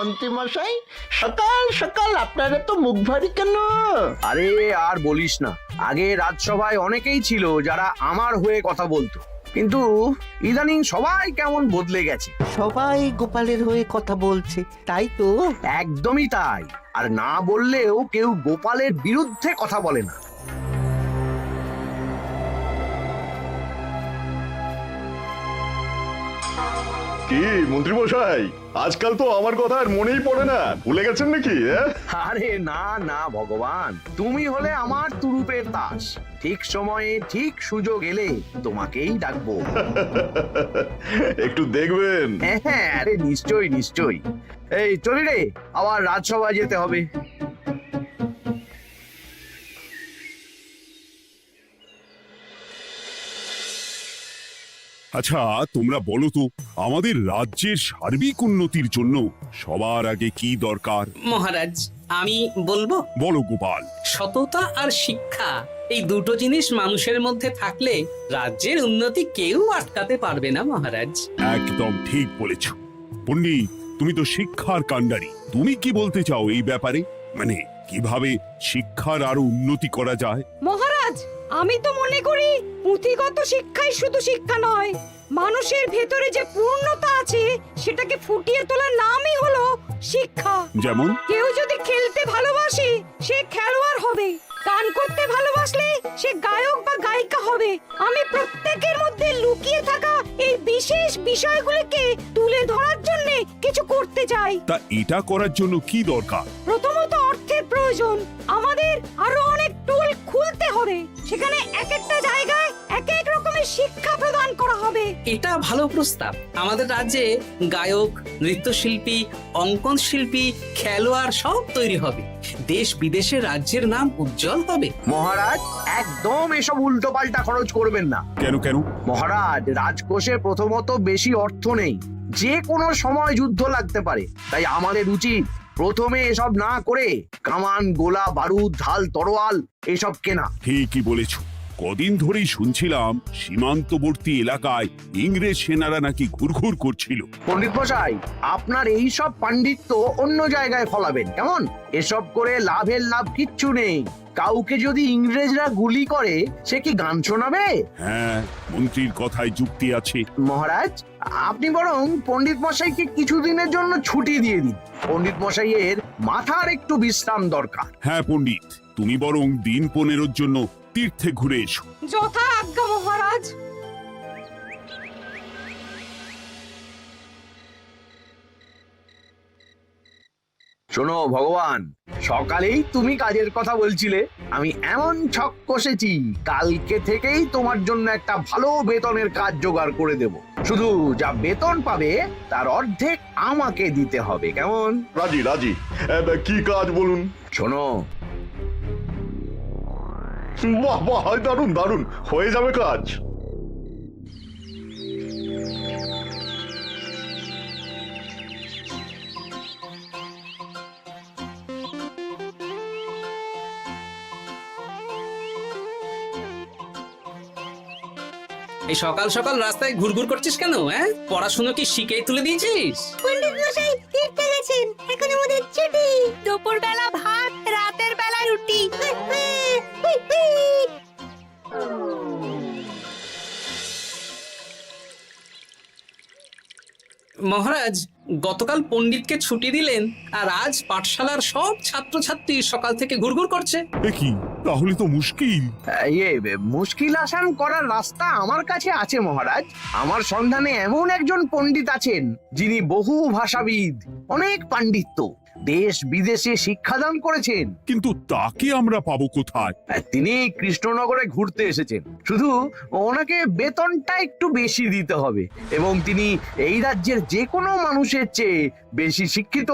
মন্ত্রী মশাই, সকাল সকাল আপনারা তো মুখ ভারী কেন? আরে আর বলিস না, আগে রাজসভায় অনেকেই ছিল যারা আমার হয়ে কথা বলতো, কিন্তু ইদানিং সবাই কেমন বদলে গেছে। সবাই গোপালের হয়ে কথা বলছে, তাই তো? একদমই তাই। আর না বললেও কেউ গোপালের বিরুদ্ধে কথা বলে না। কি মন্ত্রী মশাই, আজকাল তো আমার কথা আর মনেই পড়ে না, ভুলে গেছেন নাকি? আরে না না ভগবান, তুমি হলে আমার তুরুপের তাস। ঠিক সময়ে ঠিক সুযোগ এলে তোমাকেই ডাকবো। একটু দেখবেন। হ্যাঁ, আরে নিশ্চয়ই নিশ্চয়ই। এই চলি রে, আবার রাজসভায় যেতে হবে। আচ্ছা, তোমরা বলো তো, আমাদের রাজ্যের সার্বিক উন্নতির জন্য সবার আগে কি দরকার? মহারাজ, আমি বলবো, বলো গোপাল। সততা আর শিক্ষা, এই দুটো জিনিস মানুষের মধ্যে থাকলে রাজ্যের উন্নতি কেউ আটকাতে পারবে না মহারাজ। একদম ঠিক বলেছ পণ্ডিত, তুমি তো শিক্ষার কাণ্ডারি। তুমি কি বলতে চাও এই ব্যাপারে? মানে কিভাবে শিক্ষার আরো উন্নতি করা যায়? মহারাজ, আমি তো মনে করি পুঁথিগত শিক্ষাই শুধু শিক্ষা নয়, মানুষের ভেতরে যে পূর্ণতা আছে সেটাকে ফুটিয়ে তোলার নামই হলো শিক্ষা। যেমন? কেউ যদি খেলতে ভালোবাসে সে খেলোয়াড় হবে, গান করতে ভালোবাসলে সে গায়ক বা গায়িকা হবে। আমি প্রত্যেকের মধ্যে লুকিয়ে থাকা এই বিশেষ বিষয়গুলিকে তুলে ধরার জন্য কিছু করতে চাই। তা এটা করার জন্য কি দরকার? প্রথমত অর্থের প্রয়োজন। আমাদের আরো অনেক টুল খুলতে হবে, সেখানে এক একটা জায়গায় এক এক রকমের শিক্ষা প্রদান করা হবে। এটা ভালো প্রস্তাব। আমাদের রাজ্যে গায়ক, নৃত্যশিল্পী, অঙ্কন শিল্পী, খেলোয়াড় সব তৈরি হবে। দেশ বিদেশে রাজ্যের নাম উজ্জ্বল হবে। মহারাজ, একদম এসব উল্টো পাল্টা খরচ করবেন না। কেন কেন? মহারাজ, রাজকোষে প্রথমত বেশি অর্থ নেই, যে কোনো সময় যুদ্ধ লাগতে পারে। তাই আমাদের উচিত প্রথমে এসব না করে কামান, গোলা বারুদ, ঢাল, তরোয়াল এসব কেনা। ঠিকই বলেছ। কদিন ধরেই শুনছিলাম সীমান্তবর্তী এলাকায় ইংরেজ সেনারা নাকি ঘুরঘুর করছিল। পণ্ডিত মশাই, আপনার এই সব পাণ্ডিত্য অন্য জায়গায় ফলাবেন কেমন? এসব করে লাভের লাভ কিচ্ছু নেই। কাউকে যদি ইংরেজরা গুলি করে সে কি গান শোনাবে? হ্যাঁ, মন্ত্রীর কথায় যুক্তি আছে। মহারাজ, আপনি বরং পণ্ডিত মশাইকে কিছুদিনের জন্য ছুটি দিয়ে দিন। পণ্ডিত মশাইয়ের মাথার একটু বিশ্রাম দরকার। হ্যাঁ পণ্ডিত, তুমি বরং দিন 15 জন্য তীর্থে ঘুরে এসো। যথা আজ্ঞা মহারাজ। শোনো ভগবান, সকালেই তুমি কাজের কথা বলছিলে, আমি এমন ছক কষেছি কালকে থেকেই তোমার জন্য একটা ভালো বেতনের কাজ জোগাড় করে দেব। শুধু যা বেতন পাবে তার অর্ধেক আমাকে দিতে হবে, কেমন? রাজি রাজি। কি কাজ বলুন? শোনো, বাহ বাহ, দারুণ দারুণ, হয়ে যাবে কাজ। এই সকাল সকাল রাস্তায় ঘুরঘুর করছিস কেন? হ্যাঁ, পড়াশুনো কি শিখেই তুলে দিয়েছিস? পণ্ডিত মশাই তীর্থে গেছেন, এখন আমাদের ছুটি। দুপুর বেলা ভাত, রাতের বেলা রুটি। মহারাজ, গতকাল পণ্ডিতকে ছুটি দিলেন আর আজ পাঠশালার সব ছাত্রছাত্রী সকাল থেকে ঘুরঘুর করছে। এ কি, তাহলে তো মুশকিল। মুশকিল আসান করার রাস্তা আমার কাছে আছে মহারাজ। আমার সন্ধানে এমন একজন পণ্ডিত আছেন যিনি বহু ভাষাবিদ, অনেক পাণ্ডিত্য, দেশ বিদেশে শিক্ষাদান করেছেন। কিন্তু তাকে আমরা পাবো কোথায়? তিনি কৃষ্ণনগরে ঘুরতে এসেছেন, শুধু ওনাকে বেতনটা একটু বেশি দিতে হবে, এবং তিনি এই রাজ্যের যে কোনো মানুষের চেয়ে বেশি শিক্ষিত।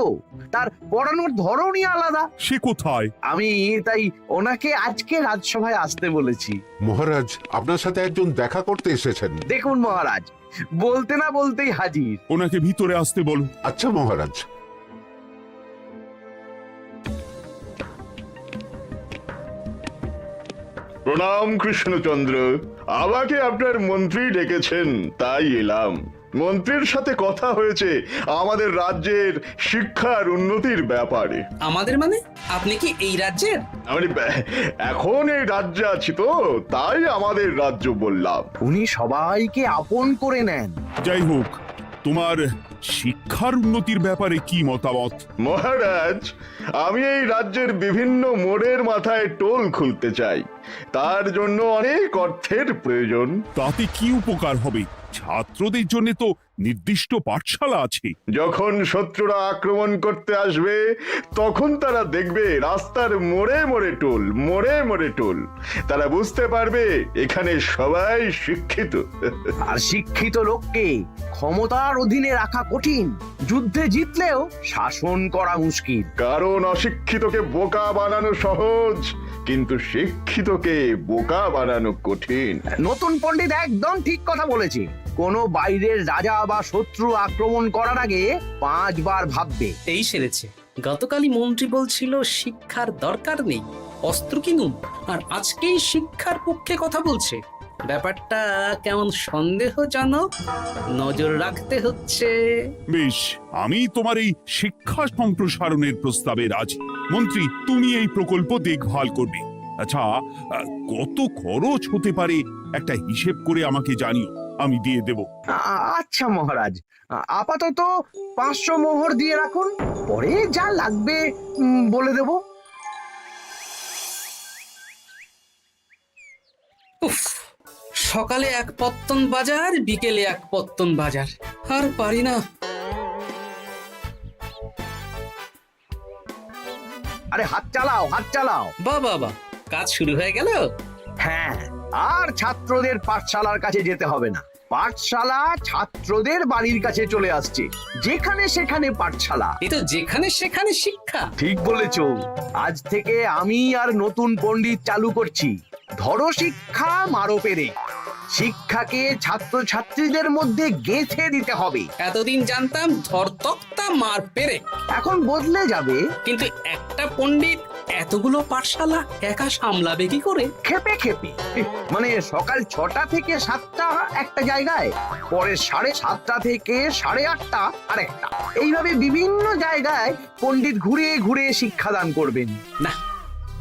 তার পড়ানোর ধরনই আলাদা। সে কোথায়? আমি তাই ওনাকে আজকে রাজসভায় আসতে বলেছি। মহারাজ, আপনার সাথে একজন দেখা করতে এসেছেন। দেখুন মহারাজ, বলতে না বলতেই হাজির। ওনাকে ভিতরে আসতে বলো। আচ্ছা মহারাজ। প্রণাম কৃষ্ণচন্দ্র, আমাকে আপনার মন্ত্রী ডেকেছেন, তাই এলাম। মন্ত্রীর সাথে কথা হয়েছে আমাদের রাজ্যের শিক্ষার উন্নতির ব্যাপারে। আমাদের মানে আপনি কি এই রাজ্যের? আমি এখন এই রাজ্যে আছি তো, তাই আমাদের রাজ্য বললাম। উনি সবাইকে আপন করে নেন। যাই হোক, তোমার শিক্ষার উন্নতির ব্যাপারে কি মতামত? মহারাজ, আমি এই রাজ্যের বিভিন্ন মোড়ের মাথায় টোল খুলতে চাই। তার জন্য অনেক অর্থের প্রয়োজন। তাতে কি উপকার হবে? ছাত্রদের জন্য তো নির্দিষ্ট পাঠশালা আছে। যখন শত্রুরা আক্রমণ করতে আসবে তখন তারা দেখবে রাস্তার মোড়ে মোড়ে টোল, মোড়ে মোড়ে টোল। তারা বুঝতে পারবে এখানে সবাই শিক্ষিত। আর শিক্ষিত লোককে ক্ষমতার অধীনে রাখা কঠিন, যুদ্ধে জিতলেও শাসন করা মুশকিল। কারণ অশিক্ষিতকে বোকা বানানো সহজ, কিন্তু শিক্ষিতকে বোকা বানানো কঠিন। নতুন পণ্ডিত একদম ঠিক কথা বলেছে। কোনো বাইরের রাজা বা শত্রু আক্রমণ করার আগে 5 বার ভাববে। এই সেরেছে। গতকালই মন্ত্রী বলছিল শিক্ষার দরকার নেই, অস্ত্র কিনুন, আর আজকেই শিক্ষার পক্ষে কথা বলছে। ব্যাপারটা কেমন সন্দেহজনক, নজর রাখতে হচ্ছে। বেশ, আমি তোমার এই শিক্ষা সম্প্রসারণের প্রস্তাবে রাজি। মন্ত্রী, তুমি এই প্রকল্প দেখভাল করবে। আচ্ছা, কত খরচ হতে পারে একটা হিসেব করে আমাকে জানিও, আমি দিয়ে দেব। আচ্ছা মহারাজ, আপাতত 500 মোহর দিয়ে রাখুন, পরে যা লাগবে বলে দেব। উফ, সকালে এক পত্তন বাজার, বিকেলে এক পত্তন বাজার, আর পারি না। আরে হাত চালাও, হাত চালাও। বাবা, কাজ শুরু হয়ে গেল। হ্যাঁ, আর ছাত্রদের পাঠশালার কাছে যেতে হবে না। পাঠশালা ছাত্রদের বাড়ির কাছে চলে আসছে। যেখানে সেখানে পাঠশালা। এ তো যেখানে সেখানে শিক্ষা। ঠিক বলেছো। আজ থেকে আমি আর নতুন পণ্ডিত চালু করছি। ধরো শিক্ষা, মারো পেরে। শিক্ষাকে ছাত্রছাত্রীদের মধ্যে গেঁথে দিতে হবে। এতদিন জানতাম ধরতক্তা মার পেরে, এখন বদলে যাবে। কিন্তু একটা পণ্ডিত এতগুলো পাঠশালা একা সামলাবে কি করে? খেপে খেপে, মানে সকাল 6টা থেকে 7টা একটা জায়গায়, পরে 7:30 থেকে 8:30 আরেকটা। এইভাবে বিভিন্ন জায়গায় পণ্ডিত ঘুরে ঘুরে শিক্ষাদান করবেন। না,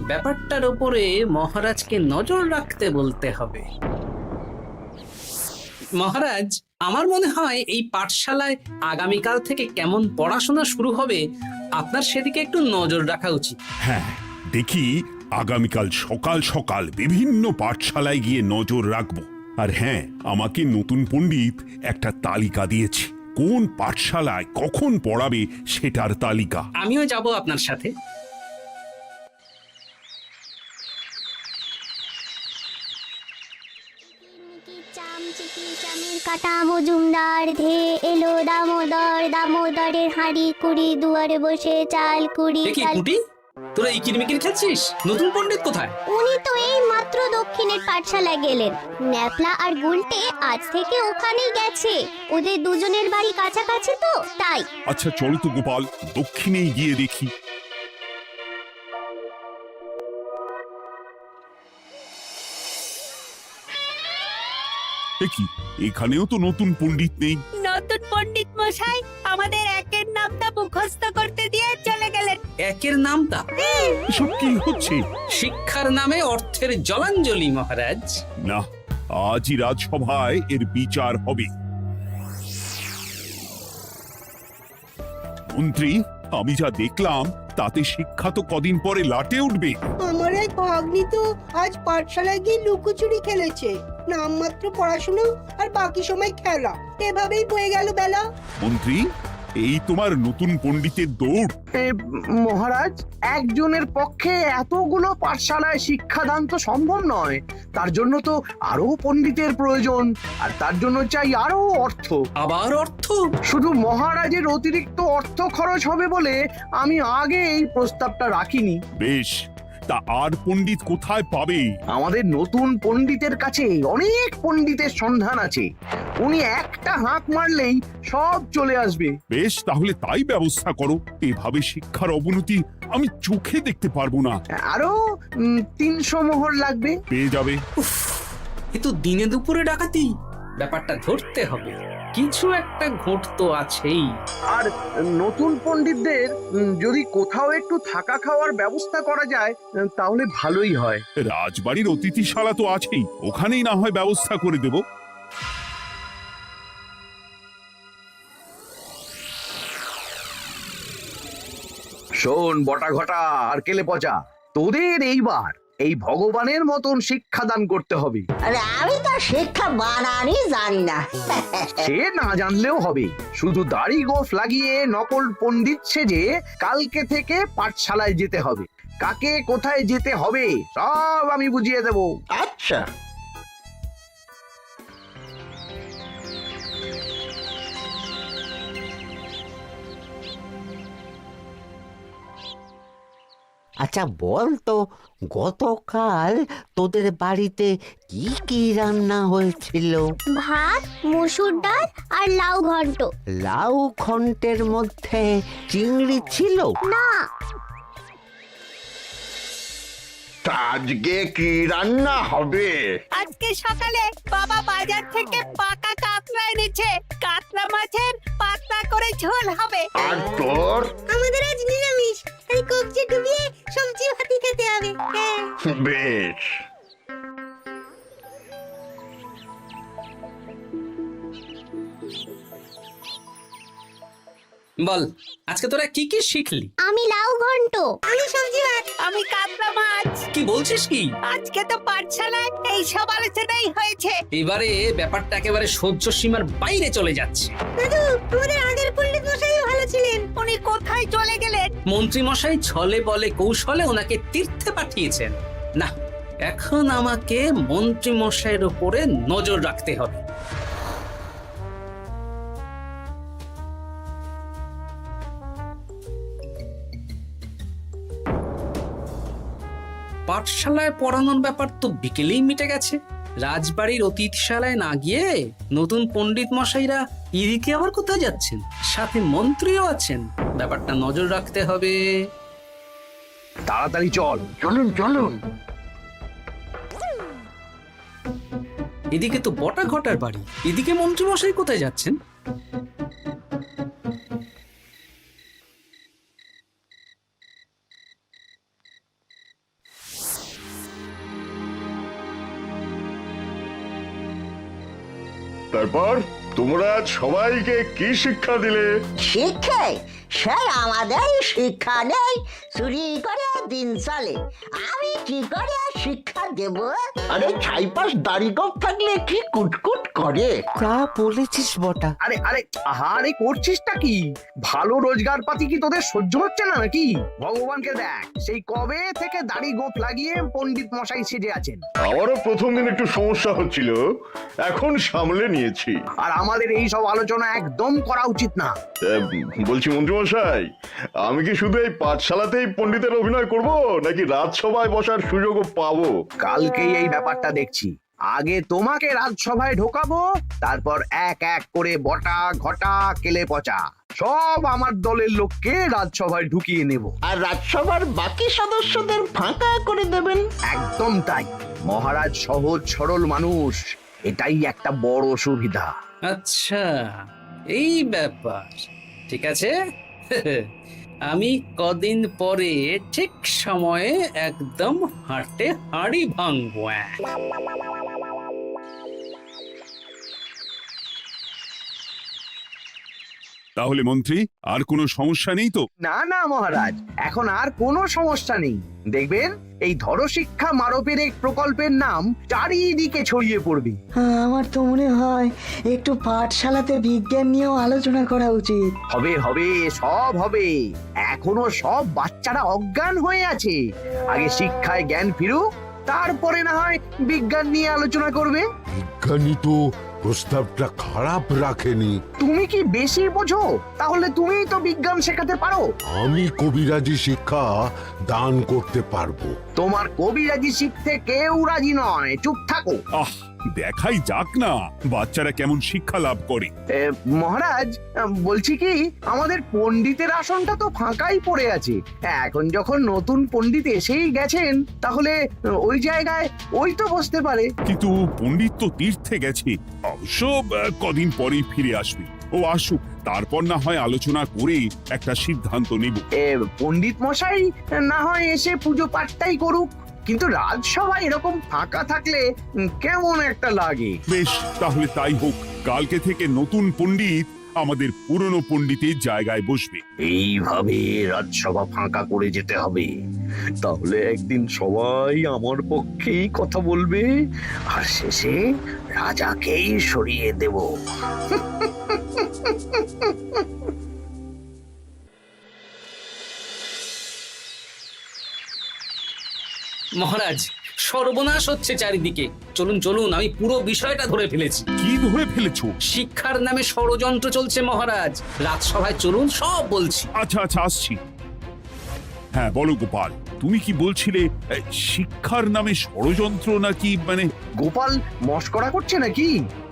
ব্যাপারটার উপরে মহারাজকে নজর রাখতে বলতে হবে। মহারাজ, আমার মনে হয় এই পাঠশালায় আগামীকাল থেকে কেমন পড়াশোনা শুরু হবে, আপনার সেদিকে একটু নজর রাখা উচিত। হ্যাঁ, দেখি আগামীকাল সকাল সকাল বিভিন্ন পাঠশালায় গিয়ে নজর রাখবো। আর হ্যাঁ, আমাকে নতুন পণ্ডিত একটা তালিকা দিয়েছে, কোন পাঠশালায় কখন পড়াবে সেটার তালিকা। আমিও যাব আপনার সাথে। কাটা মজুমদার ধে এলো দামোদর, দামোদরের হাঁড়ি কুড়ি, দুয়ারে বসে চাল কুড়ি। দেখি কুটি, তোরা এই কিরমিকির খেলছিস? নতুন পণ্ডিত কোথায়? উনি তো এই মাত্র দক্ষিণের পাঠশালায় গেলেন। ন্যাপলা আর গুলটে আজ থেকে ওখানেই গেছে। ওদের দুজনের বাড়ি কাছাকাছি তো, তাই। আচ্ছা চলো তো গোপাল, দক্ষিণেই গিয়ে দেখি। দেখি এখানেও তো নতুন পণ্ডিত নেই। নতুন পণ্ডিত মশাই আমাদের একের নামটা মুখস্থ করতে দিয়ে চলে গেলেন। একের নামটা? এসব কি হচ্ছে? শিক্ষার নামে অর্থের জলাঞ্জলি মহারাজ। না, আজই রাজসভায় এর বিচার হবে। মন্ত্রী, আমি যা দেখলাম তাতে শিক্ষা তো কদিন পরে লাটে উঠবে। আমার এক ভাগ্নি তো আজ পাঠশালায় গিয়ে লুকোচুরি খেলেছে। নামমাত্র পড়াশোনা আর বাকি সময় খেলা, এভাবেই বয়ে গেল বেলা। মন্ত্রী, এই তোমার নতুন পণ্ডিতের দৌড়। মহারাজ, একজনের পক্ষে এতগুলো পাঠশালায় শিক্ষাদান তো সম্ভব নয়। তার জন্য তো আরো পণ্ডিতের প্রয়োজন, আর তার জন্য চাই আরো অর্থ। আবার অর্থ? শুধু মহারাজের অতিরিক্ত অর্থ খরচ হবে বলে আমি আগে এই প্রস্তাবটা রাখিনি। বেশ, তা আর পণ্ডিত কোথায় পাবে? আমাদের নতুন পণ্ডিতের কাছে অনেক পণ্ডিতের সন্ধান আছে। উনি একটা হাঁক মারলেই সব চলে আসবে। বেশ, তাহলে তাই ব্যবস্থা করো। এভাবে শিক্ষার অবনতি আমি চোখে দেখতে পারবো না। আরো 300 মোহর লাগবে। পেয়ে যাবে। উফ, এ তো দিনে দুপুরে ডাকাতি। ব্যাপারটা ধরতে হবে। কিছু একটা ঘোট তো আছেই। আর নতুন পণ্ডিতদের যদি কোথাও একটু থাকা খাওয়ার ব্যবস্থা করা যায় তাহলে ভালোই হয়। রাজবাড়ির অতিথিশালা তো আছেই, ওখানেই না হয় ব্যবস্থা করে দেব। শোন বটা ঘটা আর কেলে পচা, তোদের এইবার এই ভগবানের মতন শিক্ষাদান করতে হবে। আরে আমি তো শিক্ষা বানানই জানি না। সে না জানলেও হবে, শুধু দাড়ি গোফ লাগিয়ে নকল পণ্ডিত সেজে কালকে থেকে পাঠশালায় যেতে হবে। কাকে কোথায় যেতে হবে সব আমি বুঝিয়ে দেব। আচ্ছা, আচ্ছা বল তো, গতকাল তোদের বাড়িতে কি কি রান্না হয়েছিল? ভাত, মসুর ডাল আর লাউ ঘন্ট। লাউ ঘন্টের মধ্যে চিংড়ি ছিল? না, তা আজকে কি রান্না হবে? আজকে সকালে বাবা বাজার থেকে পাকা কাতলা এনেছে। কাতলা মাছের পাতলা করে ঝোল হবে। আর তোর? আমাদের আজ নিরামিষ, তাই কবজি ডুবিয়ে সবজি ভাতি খেতে হবে। বেশ। বল, আজকে তোরা কি কি শিখলি? আমি লাউ ঘন্ট। আমি সবজি ভাত। আমি কাতলা মাছ। কি বলছিস কি? আজকে তো পাঠশালায় এই সব আলোচনাই হয়েছে। এবারে ব্যাপারটা একেবারে সহ্য সীমার বাইরে চলে যাচ্ছে। দাদু, আমাদের আগের পণ্ডিত মশাই ভালো ছিলেন। উনি কোথায় চলে গেলেন? মন্ত্রী মশাই ছলে বলে কৌশলে ওনাকে তীর্থে পাঠিয়েছেন। না, এখন আমাকে মন্ত্রী মশাইয়ের উপরে নজর রাখতে হবে। পাঠশালায় পড়ানোর ব্যাপার তো বিকেলেই মিটে গেছে। রাজবাড়ির অতিথিশালায় না গিয়ে নতুন পণ্ডিত মশাইরা এদিকে আবার কোথায় যাচ্ছেন? সাথে মন্ত্রীও আছেন, ব্যাপারটা নজর রাখতে হবে। তাড়াতাড়ি চল। চলুন চলুন। এদিকে তো বটা ঘটার বাড়ি, এদিকে মন্ত্রী মশাই কোথায় যাচ্ছেন? তারপর তোমরা সবাইকে কি শিক্ষা দিলে? শিক্ষে স্যার আমাদের শিক্ষা নেই, চুরি করে দিন চলে। আমি কি করে শিক্ষা দেব? আরে ছাইপাশ দাড়ি গোঁফ থাকলে কি কুটকুট করে? তা বলেছিস বটা। আরে আরে আহারে করছিসটা কি? ভালো রোজগার পাতি কি তোদের সহ্য হচ্ছে না নাকি? ভগবানকে দেখ, সেই কবে থেকে দাড়ি গোঁফ লাগিয়ে পণ্ডিত মশাই সেজে আছেন। আমারও প্রথম দিন একটু সমস্যা হচ্ছিল, এখন সামলে নিয়েছি। আর আমাদের এই সব আলোচনা একদম করা উচিত না। বলছি মন্ত্রীমশাই, আমি কি শুধু এই পাঠশালাতেই পণ্ডিতের অভিনয় করব, নাকি রাজসভায় বসার সুযোগও পাবো? কালকেই এই ব্যাপারটা দেখছি। আগে তোমাকে রাজসভায় ঢোকাবো, তারপর এক এক করে বটা ঘটা কেলে পচা সব আমার দলের লোককে রাজসভায় ঢুকিয়ে নেব। আর রাজসভার বাকি সদস্যদের ফাঁকা করে দেবেন। একদম তাই। মহারাজ সহজ সরল মানুষ, এটাই একটা বড় সুবিধা। আচ্ছা, এই ব্যাপার। ঠিক আছে, আমি কদিন পরে ঠিক সময়ে একদম হাটে হাড়ি ভাঙবো। তাহলে মন্ত্রী, আর কোনো সমস্যা নেই তো? না না মহারাজ, এখন আর কোনো সমস্যা নেই। দেখবেন এই ধরশিক্ষা মারপের এক প্রকল্পের নাম চারিদিকে ছড়িয়ে পড়বে। আমার তো মনে হয় একটু পাঠশালাতে বিজ্ঞান নিয়েও আলোচনা করা উচিত। হবে হবে, সব হবে। এখনো সব বাচ্চারা অজ্ঞান হয়ে আছে। আগে শিক্ষায় জ্ঞান ফিরুক, তারপরে না হয় বিজ্ঞান নিয়ে আলোচনা করবে। বিজ্ঞানী তো প্রস্তাবটা খারাপ রাখেনি। তুমি কি বেশি বোঝো? তাহলে তুমিই তো বিজ্ঞান শেখাতে পারো। আমি কবিরাজি শিক্ষা দান করতে পারবো। তোমার কবিরাজি শিখতে কেউ রাজি নয়, চুপ থাকো। আহ, দেখাই যাক না বাচ্চারা কেমন শিক্ষা লাভ করে। মহারাজ, বলছি কি, আমাদের পণ্ডিতের আসনটা তো ফাঁকাই পড়ে আছে। এখন যখন নতুন পণ্ডিত এসেই গেছেন, তাহলে ওই জায়গায় ওই তো বসতে পারে। কিন্তু পণ্ডিত তো তীর্থে গেছে, অবশ্য কদিন পরেই ফিরে আসবে। ও আসুক, তারপর না হয় আলোচনা করে একটা সিদ্ধান্ত নেব। পণ্ডিত মশাই না হয় এসে পুজো পাঠটাই করুক, কিন্তু রাজসভা এরকম ফাঁকা থাকলে কেমন একটা লাগে। বেশ, তাহলে তাই হোক। কালকে থেকে নতুন পণ্ডিত আমাদের পুরনো পণ্ডিতের জায়গায় বসবে। এইভাবে রাজসভা ফাঁকা করে যেতে হবে, তাহলে একদিন সবাই আমার পক্ষেই কথা বলবে, আর শেষে রাজাকেই সরিয়ে দেব। মহারাজ, সর্বনাশ হচ্ছে চারিদিকে। চলুন চলুন, আমি পুরো বিষয়টা ধরে ফেলেছি। কি ধরে ফেলেছো? শিক্ষার নামে ষড়যন্ত্র চলছে মহারাজ। রাজসভায় চলুন, সব বলছি। আচ্ছা আচ্ছা, আসছি। হ্যাঁ বলো গোপাল, তুমি কি বলছিলে শিক্ষার নামে ষড়যন্ত্র নাকি? মানে গোপাল মস্করা করছে নাকি?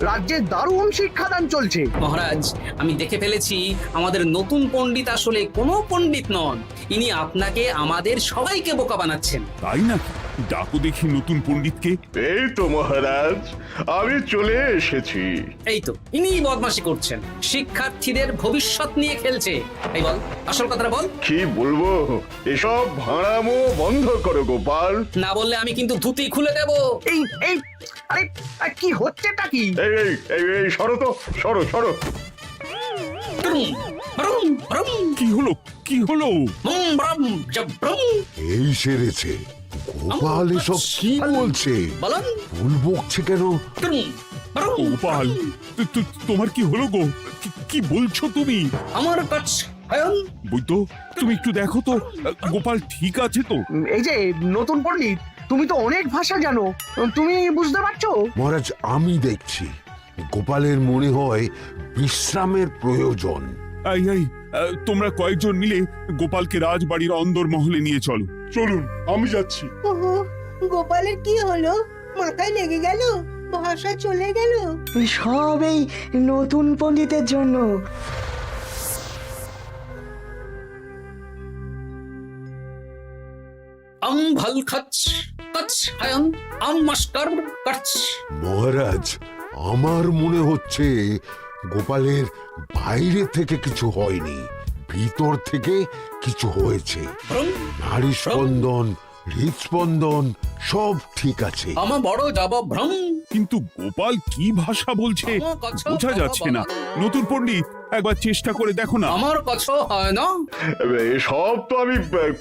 রাজ্যে দারুণ শিক্ষাদান চলছে। মহারাজ, আমি দেখে ফেলেছি আমাদের নতুন পণ্ডিত আসলে কোনো পণ্ডিত নন। ইনি আপনাকে, আমাদের সবাইকে বোকা বানাচ্ছেন। তাই নাকি? ডাকো দেখি নতুন পণ্ডিতকে। এই তো মহারাজ, আমি চলে এসেছি। এই তো, ইনি বদমাশি করছেন, শিক্ষার্থীদের ভবিষ্যৎ নিয়ে খেলছে। এই বল, আসল কথাটা বল। কি বলবো, এসব ভাড়ামো বন্ধ করো গোপাল। না বললে আমি কিন্তু ধুতি খুলে দেব। এই এই আরে আরে, কি হচ্ছেটা কি? এই এই এই এই, সরো তো, সরো সরো। ব্রুম, ব্রুম, ব্রুম, কি হলো? কি হলো? বুম, ব্রুম, জব্রুম। এই সেরেছে। গোপাল এসব কি বলছে? বলুন। ভুল বকছে কেন? ব্রুম, ব্রুম, গোপাল, তোমার কি হলো গো? কি বলছো তুমি? আমার কাছে বৈদ্য, তুমি একটু দেখো তো গোপাল ঠিক আছে তো? এই যে নতুন পণ্ডিত, তুমি তো অনেক ভাষা জানো, তুমি বুঝতে পারছো? মহারাজ, আমি দেখছি গোপালের মনে হয় বিশ্রামের প্রয়োজন। এই এই, তোমরা কয়েকজন মিলে গোপালকে রাজবাড়ির অন্দর মহলে নিয়ে চলো। চলুন, আমি যাচ্ছি। ওহো, গোপালের কি হলো? মাথায় লেগে গেল? ভাষা চলে গেল? সব এই নতুন পণ্ডিতের জন্য। ভাল খাচ কাচ হায়ন মস্কর কাচ। মহারাজ, আমার মনে হচ্ছে গোপালের বাইরে থেকে কিছু হয়নি, ভিতর থেকে কিছু হয়েছে। নারী স্পন্দন, হৃদস্পন্দন সব ঠিক আছে। আমার বড় যাব ভ্রম। কিন্তু গোপাল কি ভাষা বলছে বোঝা যাচ্ছে না। নতুন পণ্ডিত, একবার চেষ্টা করে দেখো না। আমার কথা হয় না। সব তো আমি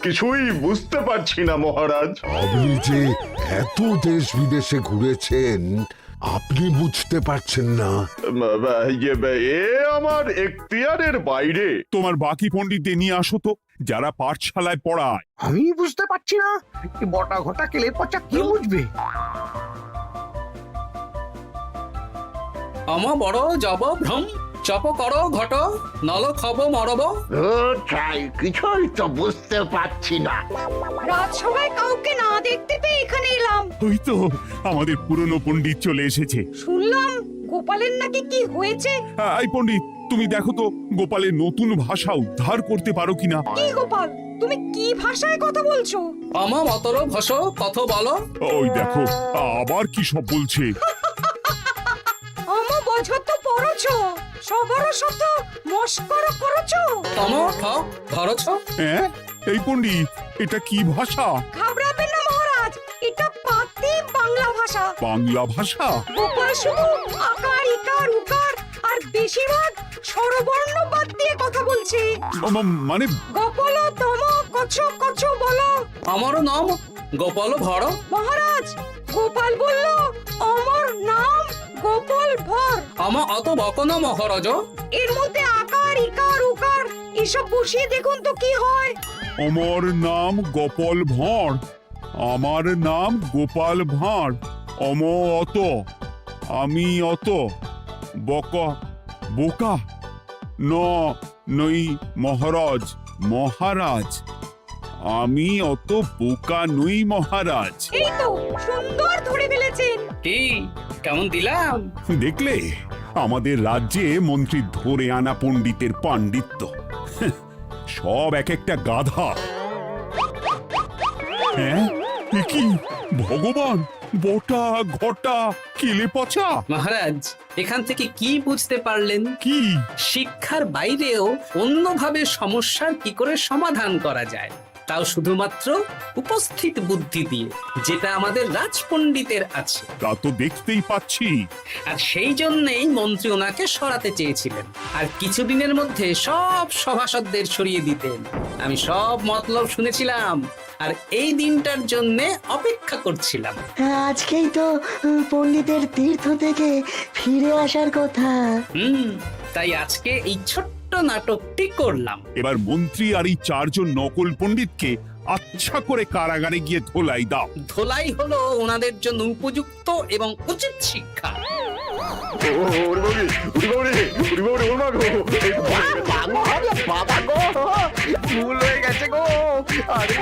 কিছুই বুঝতে পারছি না মহারাজ। আপনি যে এত দেশ বিদেশে ঘুরেছেন, আপনি বুঝতে পারছেন না? এ আমার এখতিয়ারের বাইরে। তোমার বাকি পণ্ডিতদের নিয়ে আসো তো, যারা পাঠশালায় পড়ায়। আমি বুঝতে পারছি না, বটা ঘটা কেলে পচা কি বুঝবে? আমার বড় যাব ভ্রম। চপ করো ঘট, নল খাবো মরব। কিছুই তো বুঝতে পারছি না। রাজসভায় কাউকে না দেখতে পেয়ে এখানে এলাম। ওই তো আমাদের পুরনো পণ্ডিত চলে এসেছে। শুনলাম গোপালের নাকি কি হয়েছে। এই পণ্ডিত, তুমি দেখো তো গোপালের নতুন ভাষা উদ্ধার করতে পারো কিনা। কি গোপাল, তুমি কি ভাষায় কথা বলছো? আমার মতর ভাষা কথা বলো। ওই দেখো আবার কি সব বলছে। আমো বোঝো তো পড়ছো, সবার সাথে মস্করা করছো। আমার ঠক ধরছ। হ্যাঁ, এই পণ্ডিত, এটা কি ভাষা? ঘাবড়াবেন না মহারাজ, এটা পাতি বাংলা ভাষা। বাংলা ভাষা? গোপাল শুধু আকার ইকার উকার আর বেশিরভাগ স্বরবর্ণ বাদ দিয়ে কথা বলছে। মানে গোপাল তম কছ কছ বলো। আমার নাম গোপাল ভর। মহারাজ, গোপাল বলল আমার নাম গোপাল ভর। আমার অত বকনা মহারাজ। এর মধ্যে আকার ইকার উকার এসব বসিয়ে দেখুন তো কি হয়। আমার নাম গোপাল ভাঁড়। আমার নাম গোপাল ভাঁড়। অত, আমি অত, বকা বোকা, নই মহারাজ। মহারাজ, আমি অত বোকা নই মহারাজ। এই তো সুন্দর ধরে ফেলেছেন। কি কেমন দিলাম? দেখলে আমাদের রাজ্যে মন্ত্রী ধরে আনা পণ্ডিতের পাণ্ডিত্য। হ্যাঁ, সব এক একটা গাধা। হ্যাঁ, এ কি ভগবান, বটা ঘটা কেলে পচা। মহারাজ, এখান থেকে কি বুঝতে পারলেন? কি? শিক্ষার বাইরেও অন্যভাবে সমস্যার কি করে সমাধান করা যায়, তাও শুধুমাত্র উপস্থিত বুদ্ধি দিয়ে, যেটা আমাদের রাজপণ্ডিতের আছে। তা তো দেখতেই পাচ্ছি। আর সেই জন্যেই মন্ত্রী ওনাকে সরাতে চেয়েছিলেন, আর কিছুদিনের মধ্যে সব সভাসদদের সরিয়ে দিতেন। আমি সব মতলব শুনেছিলাম, আর এই দিনটার জন্য অপেক্ষা করছিলাম। আজকেই তো পণ্ডিতের তীর্থ থেকে ফিরে আসার কথা। তাই আজকে এই ছোট্ট নাটকটি করলাম। এবার মন্ত্রী আর এই 4 জন নকল পণ্ডিতকে আচ্ছা করে কারাগারে গিয়ে ধোলাই দাও। ধোলাই হলো ওনাদের জন্য উপযুক্ত এবং উচিত শিক্ষা। ভুল হয়ে গেছে গো। আরে